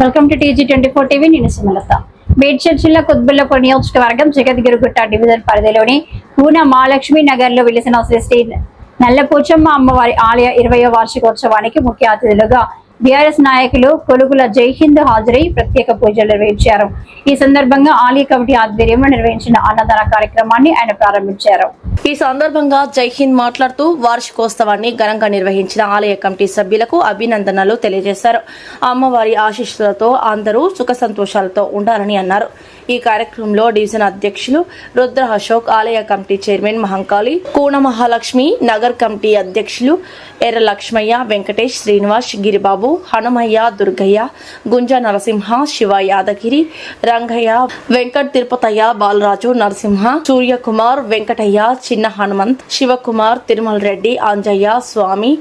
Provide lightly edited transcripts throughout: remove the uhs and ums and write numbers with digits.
Welcome to TG24 TV. నేను సుమలత. మేడ్చల్ జిల్లా కుత్బుల్లాపూర్ నియోజకవర్గం జగద్గిరిగుట్ట డివిజన్ పరిధిలోని పూన మహాలక్ష్మి నగర్ లో వెలిసిన శ్రీ నల్లపోచమ్మ అమ్మవారి ఆలయ 20వ వార్షికోత్సవానికి ముఖ్య అతిథులుగా బీఆర్ఎస్ నాయకులు కొలుగుల జైహింద్ హాజరై ప్రత్యేక పూజలు నిర్వహించారు. ఈ సందర్భంగా ఆలయ కమిటీ ఆధ్వర్యంలో నిర్వహించిన అన్నదాన కార్యక్రమాన్ని ఆయన ప్రారంభించారు. ఈ సందర్భంగా జైహింద్ మాట్లాడుతూ వార్షికోత్సవాన్ని ఘనంగా నిర్వహించిన ఆలయ కమిటీ సభ్యులకు అభినందనలు తెలియజేశారు. అమ్మవారి ఆశీస్సులతో అందరూ సుఖ సంతోషాలతో ఉండాలని అన్నారు. ఈ కార్యక్రమంలో డివిజన్ అధ్యక్షులు రుద్ర అశోక్, ఆలయ committee chairman Mahankali, Koona Mahalakshmi, Nagar committee అధ్యక్షులు ఎర్ర లక్ష్మయ్య, వెంకటేష్, శ్రీనివాస్, గిరిబాబు, హనుమయ్య, దుర్గయ్య, గుంజ నరసింహ, శివ యాదగిరి, రంగయ్య, వెంకట్ తిరుపతయ్య, బాలరాజు, నరసింహ, సూర్యకుమార్, వెంకటయ్య, చిన్న హనుమంత్, శివకుమార్, తిరుమల రెడ్డి, అంజయ్య, స్వామి,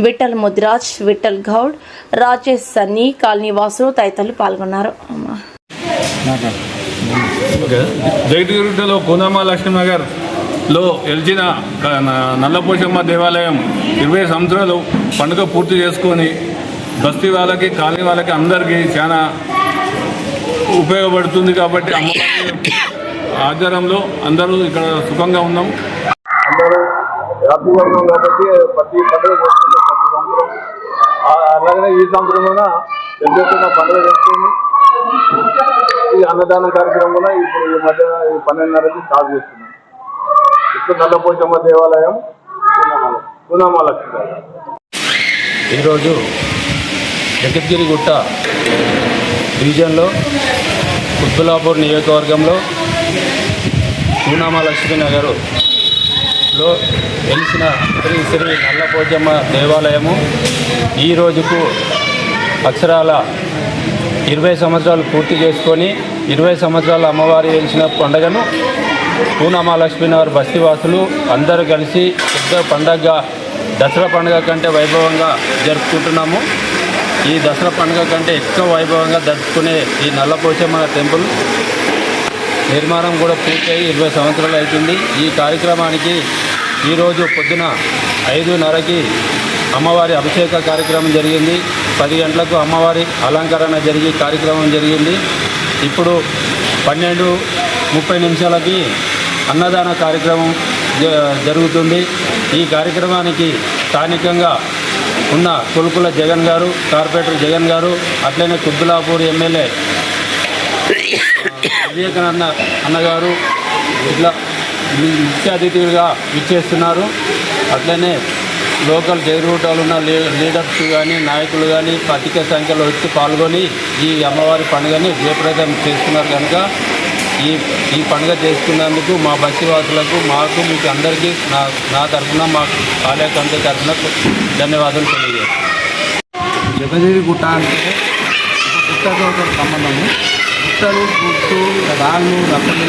విఠల్ ముదిరాజ్, విఠల్ గౌడ్, రాజేష్ సన్నీ, కాలనీవాసులు తదితరులు పాల్గొన్నారు. జగద్గిరిగుట్టలో కోనమ్మ లక్ష్మీ నగర్లో వెలిచిన నల్లపోచమ్మ దేవాలయం 20 సంవత్సరాలు పండుగ పూర్తి చేసుకొని బస్తీ వాళ్ళకి, కాలనీ వాళ్ళకి అందరికీ చాలా ఉపయోగపడుతుంది. కాబట్టి అమ్మవారి ఆధారంలో అందరూ ఇక్కడ సుఖంగా ఉన్నాం. అందరూ హ్యాపీగా ఉన్నాం కాబట్టి ప్రతి పండుగ చేసుకుంటే ప్రతి సంవత్సరం అలాగనే ఈ సంవత్సరం కూడా పెద్ద ఎత్తున పండుగ చేసుకుని ఈ అన్నదాన కార్యక్రమం కూడా ఇప్పుడు ఈ మధ్య 12:30కి స్టార్ట్ చేస్తున్నాం. ఇప్పుడు నల్లపోచమ్మ దేవాలయం పూనమహాలక్ష్మి. ఈరోజు జగద్గిరిగుట్ట డివిజన్లో కుత్బుల్లాపూర్ నియోజకవర్గంలో పూనమహాలక్ష్మి నగరులో వెలిసిన శ్రీ నల్లపోచమ్మ దేవాలయము ఈ రోజుకు అక్షరాల 20 సంవత్సరాలు పూర్తి చేసుకొని 20 సంవత్సరాల అమ్మవారి వెలిసిన పండుగను పూనమహాలక్ష్మి నగర్ బస్తీవాసులు అందరూ కలిసి పెద్ద పండగగా దసరా పండుగ కంటే వైభవంగా జరుపుకుంటున్నాము. ఈ దసరా పండుగ కంటే ఎక్కువ వైభవంగా జరుపుకునే ఈ నల్లపోచమ్మ టెంపుల్ నిర్మాణం కూడా పూర్తయి 20 సంవత్సరాలు అవుతుంది. ఈ కార్యక్రమానికి ఈరోజు పొద్దున 5:30కి అమ్మవారి అభిషేక కార్యక్రమం జరిగింది. 10 గంటలకు అమ్మవారి అలంకరణ జరిగి కార్యక్రమం జరిగింది. ఇప్పుడు 12:30 అన్నదాన కార్యక్రమం జరుగుతుంది. ఈ కార్యక్రమానికి స్థానికంగా ఉన్న కొలుకుల జగన్ గారు, కార్పొరేటర్ జగన్ గారు, అట్లనే కుత్బుల్లాపూర్ ఎమ్మెల్యే వివేకానంద అన్నగారు ఇట్లా ముఖ్య అతిథులుగా ఇచ్చేస్తున్నారు. అట్లనే లోకల్ జైరూటాలు ఉన్న లీడర్స్ కానీ, నాయకులు కానీ అధిక సంఖ్యలో వచ్చి పాల్గొని ఈ అమ్మవారి పండుగని జయప్రదం చేస్తున్నారు. కనుక ఈ పండుగ చేసుకున్నందుకు మా బస్తీవాసులకు, మాకు, మీకు అందరికీ నా తరఫున, మా ఆలయ కమిటీ తరఫున ధన్యవాదాలు తెలియజేస్తాను. జగద్గిరిగుట్ట అంటే గుట్టతో ఒక సంబంధము. గుట్టలు, గుట్టు, రాళ్ళు, రప్పలు.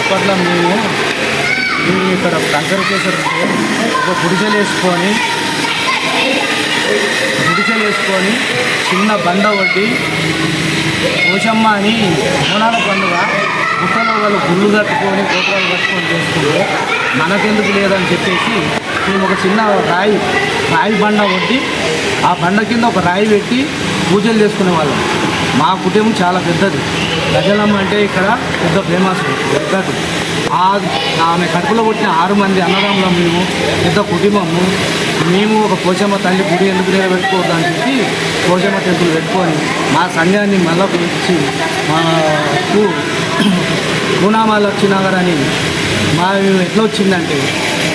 అప్పట్లో మేము ఇక్కడ కంకరకేశ్వర ఒక గుడిసెలు వేసుకొని చిన్న బండ కొట్టి పోచమ్మ అని బోనాల పండుగ గుట్టలో వాళ్ళు గుళ్ళు కట్టుకొని, గోపురాలు కట్టుకొని చేసుకుంటే మనకెందుకు లేదని చెప్పేసి మేము ఒక చిన్న రాయి బండ కొట్టి ఆ బండ కింద ఒక రాయి పెట్టి పూజలు చేసుకునే వాళ్ళం. మా కుటుంబం చాలా పెద్దది. గజలమ్మ అంటే ఇక్కడ పెద్ద ఫేమస్ పెద్దది. ఆమె కడుపులో పుట్టిన 6 మంది అన్నదమ్ముల మేము పెద్ద కుటుంబము. మేము ఒక పోచమ్మ తల్లి గుడి ఎందుకు నిలబెట్టుకోవద్దు అని చెప్పి పోచమ్మ టెంపుల్ పెట్టుకొని మా సంఘాన్ని మళ్ళీ ఇచ్చి మాకు పూనమహాలక్ష్మి నగర్ అని మా ఎట్లా వచ్చిందంటే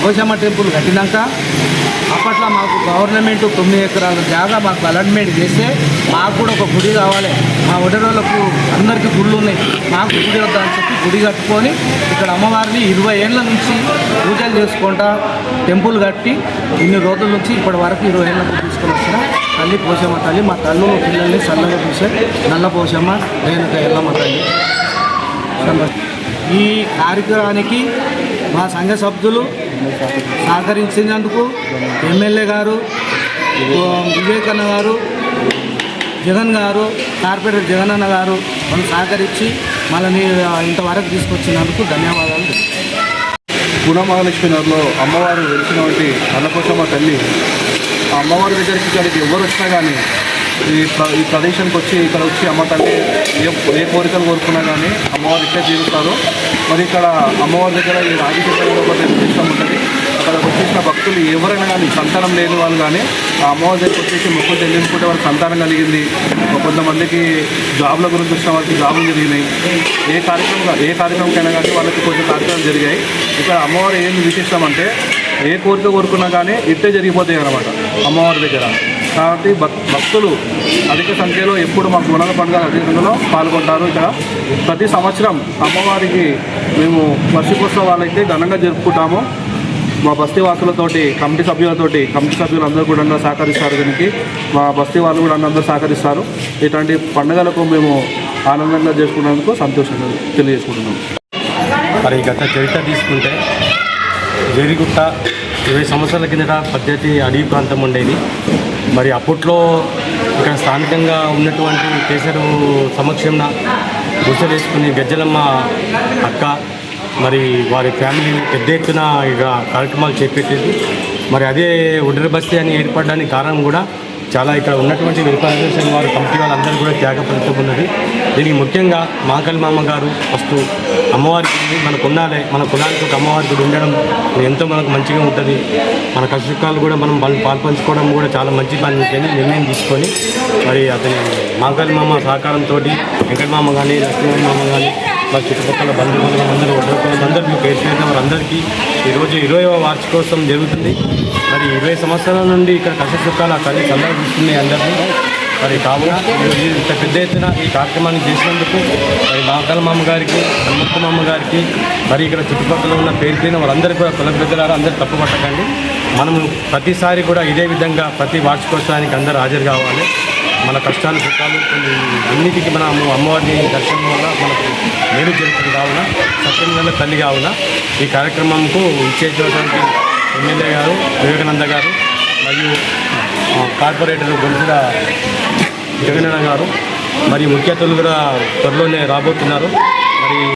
పోచమ్మ టెంపుల్ కట్టినాక అప్పట్లో మాకు గవర్నమెంట్ 9 ఎకరాల జాగా మాకు అలాట్మెంట్ చేస్తే మాకు కూడా ఒక గుడి కావాలి, మా ఒడరోళ్ళకు అందరికీ గుళ్ళు ఉన్నాయి, మాకు గుడి వద్దని చెప్పి గుడి కట్టుకొని ఇక్కడ అమ్మవారిని 20 ఏళ్ళ నుంచి పూజలు చేసుకుంటా టెంపుల్ కట్టి ఇన్ని రోజుల నుంచి ఇప్పటి వరకు 20 ఏళ్ళకు తీసుకొని వచ్చిన తల్లి పోచమ్మ తల్లి. మా తల్లు పిల్లల్ని చల్లగా చూసే నల్ల పోచమ్మ రేణుక ఎల్లమ్మ తల్లి. ఈ కార్యక్రమానికి మా సంఘ సభ్యులు సహకరించినందుకు ఎమ్మెల్యే గారు, వివేకానంద గారు, జగన్ గారు, కార్పొరేటర్ జగన్ అన్న గారు మనం సహకరించి మళ్ళీ ఇంతవరకు తీసుకొచ్చినందుకు ధన్యవాదాలు. పూనమహాలక్ష్మి నగర్లో అమ్మవారు వెలిసినటువంటి నల్లపోచమ్మ తల్లి. ఆ అమ్మవారి దగ్గరికి ఎవరు వచ్చినా కానీ ఈ ప్రదేశానికి వచ్చి ఇక్కడ వచ్చి అమ్మ తల్లి ఏ కోరికలు కోరుకున్నా కానీ అమ్మవారు ఇట్లా తీరుస్తారు. మరి ఇక్కడ అమ్మవారి దగ్గర ఈ రాగి చెట్లలో ఒక నిర్దిష్టం ఉంటుంది. అక్కడ వచ్చేసిన భక్తులు ఎవరైనా కానీ సంతానం లేని వాళ్ళు కానీ ఆ అమ్మవారి దగ్గర వచ్చేసి మొక్కులు చెల్లించుకుంటే వాళ్ళకి సంతానం కలిగింది. కొంతమందికి జాబ్ల గురించి వచ్చిన వాళ్ళకి జాబులు జరిగినాయి. ఏ కార్యక్రమంకైనా కానీ వాళ్ళకి కొంచెం కార్యక్రమాలు జరిగాయి. ఇక్కడ అమ్మవారు ఏం విశిష్టం అంటే ఏ కోరిక కోరుకున్నా కానీ ఇట్టే జరిగిపోతాయి అన్నమాట అమ్మవారి దగ్గర. కాబట్టి భక్తులు అధిక సంఖ్యలో ఎప్పుడు మాకు బోనాల పండుగ అధికంలో పాల్గొంటారు. ఇక్కడ ప్రతి సంవత్సరం అమ్మవారికి మేము వార్షికోత్సవాలైతే ఘనంగా జరుపుకుంటాము. మా బస్తీ వాసులతోటి కమిటీ సభ్యులు అందరూ కూడా సహకరిస్తారు. దీనికి మా బస్తీ వాళ్ళు కూడా అందరూ సహకరిస్తారు. ఇట్లాంటి పండుగలకు మేము ఆనందంగా చేసుకున్నందుకు సంతోషంగా తెలియజేసుకుంటున్నాము. మరి గత చరిత్ర తీసుకుంటే జేరిగుట్ట 20 సంవత్సరాల కిందట పద్ధతి అడవి ప్రాంతం ఉండేది. మరి అప్పట్లో ఇక్కడ స్థానికంగా ఉన్నటువంటి కేసరు సమక్షంలో గుడిసెలు వేసుకుని గజ్జలమ్మ అక్క మరి వారి ఫ్యామిలీ పెద్ద ఎత్తున ఇక కార్యక్రమాలు చేపట్టేది. మరి అదే ఒడ్డరి బస్తీ అని ఏర్పడడానికి కారణం కూడా చాలా ఇక్కడ ఉన్నటువంటి వెల్ఫేర్ అసోసియేషన్ వారు కమిటీ వాళ్ళందరూ కూడా త్యాగ ఫలితం ఉన్నది. దీనికి ముఖ్యంగా మాకల్ మామ గారు ఫస్ట్ అమ్మవారికి మనకు ఉండాలి, మన కులానికి ఒక అమ్మవారికి ఉండడం ఎంతో మనకు మంచిగా ఉంటుంది. మన కష్టకాలు కూడా మనం పాల్పంచుకోవడం కూడా చాలా మంచి పని అని నిర్ణయం తీసుకొని మరి అతని మాకల్ మామ సహకారంతో వెంకట మామ కానీ లక్ష్మీ మామ కానీ మా చుట్టుపక్కల బంధువులు అందరూ అందరికీ పేరు పేరున వారందరికీ ఈరోజు 20వ వార్షికోత్సవం జరుగుతుంది. మరి 20 సంవత్సరాల నుండి ఇక్కడ కష్ట సుఖాలు ఆ తల్లి సందర్శిస్తున్నాయి అందరినీ. మరి కావున ఇంత పెద్ద ఎత్తున ఈ కార్యక్రమాన్ని చేసినందుకు మరి మాకల మామ గారికి, హనుమంత మామ గారికి, మరి ఇక్కడ చుట్టుపక్కల ఉన్న పేరు పేరున వాళ్ళందరికీ కూడా కుల పెద్దలారా అందరూ తప్పు పట్టకండి. మనము ప్రతిసారి కూడా ఇదే విధంగా ప్రతి వార్షికోత్సవానికి అందరూ హాజరు కావాలి. మన కష్టాలు సుఖాలు అన్నిటికీ మన అమ్మవారిని దర్శనం వల్ల మనకు మేలు జరుగుతుంది. కావున సత్యమైన తల్లి కావున ఈ కార్యక్రమంకు ఇచ్చేటువంటి ఎమ్మెల్యే గారు వివేకానంద గారు మరియు కార్పొరేటర్ గొంతుల జగనన్న గారు మరియు ముఖ్య అతిథులు కూడా త్వరలోనే రాబోతున్నారు. మరి